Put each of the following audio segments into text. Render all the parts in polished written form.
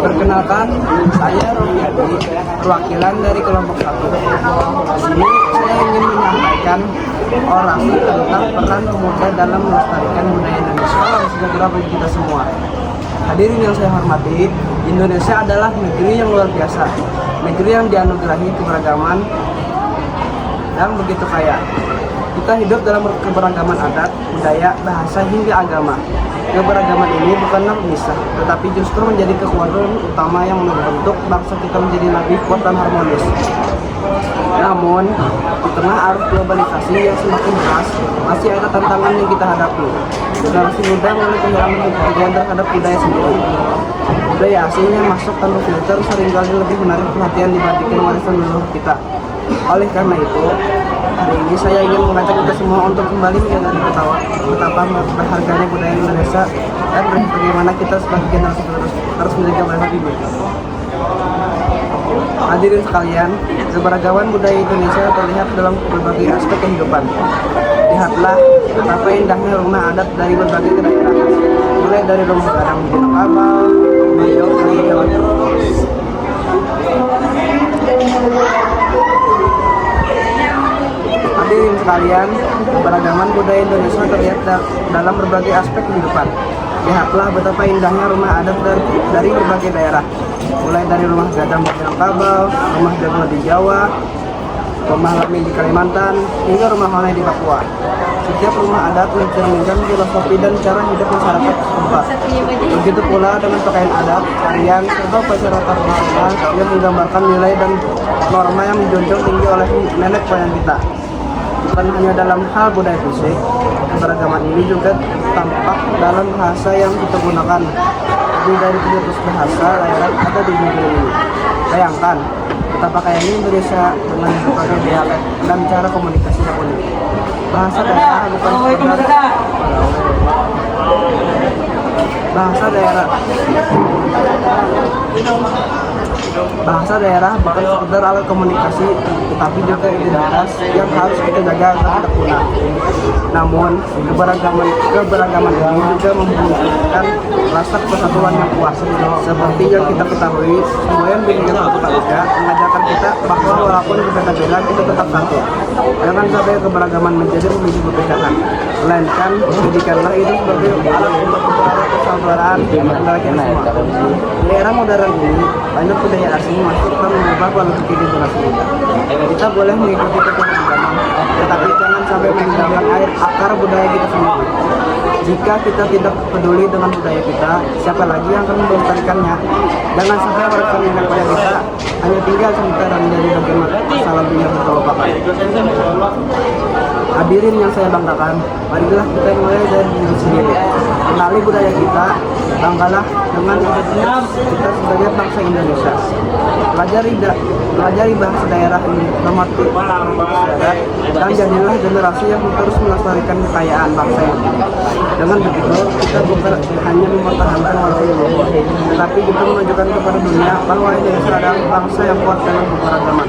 Perkenalkan, saya Romiadi, perwakilan dari kelompok 1. Di sini saya ingin menyampaikan orasi tentang peran pemuda dalam melestarikan budaya Indonesia yang sejahtera bagi kita semua. Hadirin yang saya hormati, Indonesia adalah negeri yang luar biasa, negeri yang dianugerahi keberagaman yang begitu kaya. Kita hidup dalam keberagaman adat, budaya, bahasa, hingga agama. Keberagaman ini bukanlah pemisah, tetapi justru menjadi kekuatan utama yang membentuk bangsa kita menjadi lebih kuat dan harmonis. Namun, di tengah arus globalisasi yang semakin keras, masih ada tantangan yang kita hadapi. Generasi muda mulai kehilangan kepercayaan terhadap budaya sendiri. Budaya asing yang masuk tanpa filter seringkali lebih menarik perhatian dibandingkan warisan leluhur kita. Oleh karena itu, hari ini saya ingin mengajak kita semua untuk kembali menyadari betapa berharganya budaya Indonesia dan bagaimana kita sebagai generasi penerus harus menjaga bahasa ini. Hadirin sekalian, keberagaman budaya Indonesia terlihat dalam berbagai aspek kehidupan. Lihatlah betapa indahnya rumah adat dari berbagai daerah, mulai dari rumah gadang Minangkabau, Bayok, hingga Jawa Timur. Hadirin sekalian, keberagaman budaya Indonesia terlihat dalam berbagai aspek kehidupan. Lihatlah betapa indahnya rumah adat dari berbagai daerah, mulai dari rumah gadang Minangkabau, rumah jagal di Jawa, rumah lami di Kalimantan, hingga rumah honai di Papua. Setiap rumah adat mencerminkan filosofi dan cara hidup masyarakat setempat. Begitu pula dengan pakaian adat, tarian, serta upacara tradisional yang menggambarkan nilai dan norma yang dijunjung tinggi oleh nenek moyang kita. Bukan hanya dalam hal budaya fisik, keberagaman ini juga tampak dalam bahasa yang kita gunakan. Lebih dari 700 bahasa daerah ada di negeri ini. Bayangkan, betapa kayanya Indonesia dengan berbagai dialek dan cara komunikasi yang unik. Bahasa daerah bukan sekedar alat komunikasi, tetapi juga identitas yang harus kita jaga agar tidak punah. Namun, keberagaman ini juga membutuhkan rasa persatuan yang kuat. Seperti yang kita ketahui, semboyan Bimbingan Suatu Pramuka mengajarkan kita bahwa walaupun berbeda-beda, kita tetap satu. Jangan sampai keberagaman menjadi pemicu perpecahan, melainkan jadikanlah itu sebagai alat untuk mempererat persaudaraan antara kita semua. Di era modern ini, banyak budaya asing masuk dan mengubah pola pikir generasi muda. Kita boleh mengikuti keberagaman, tetapi jangan sampai meninggalkan akar budaya kita sendiri. Jika kita tidak peduli dengan budaya kita, siapa lagi yang akan melestarikannya? Jangan sampai warisan nenek moyang kita hanya tinggal cerita dan menjadi bagian masa lalu yang kita lupakan. Hadirin yang saya banggakan, marilah kita mulai dari diri sendiri. Kenali budaya kita, banggalah dengan identitas kita sebagai bangsa Indonesia. Pelajari bahasa daerah ini, hormati adat, dan jadilah generasi yang terus melestarikan kekayaan bangsa ini. Dengan begitu, kita bukan hanya mempertahankan warisan leluhur, tetapi juga menunjukkan kepada dunia bahwa Indonesia adalah bangsa yang kuat dalam keberagaman.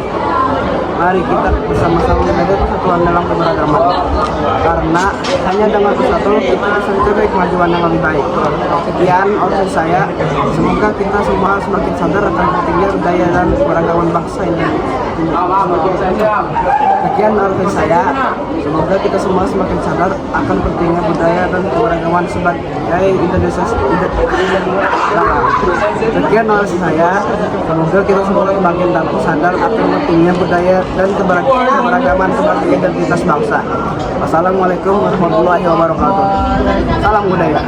Mari kita bersama-sama menjaga persatuan dalam keberagaman, karena hanya dengan bersatu kita bisa mencapai kemajuan yang lebih baik. Sekian orasi saya, semoga kita semua semakin sadar akan pentingnya budaya dan keberagaman bangsa ini. Sekian orasi saya, semoga kita semua semakin sadar akan pentingnya budaya dan keberagaman sebagai Indonesia. Sekian orasi saya, semoga kita semua semakin sadar akan pentingnya budaya dan keberagaman sebagai identitas bangsa. Wassalamualaikum warahmatullahi wabarakatuh. Salam budaya.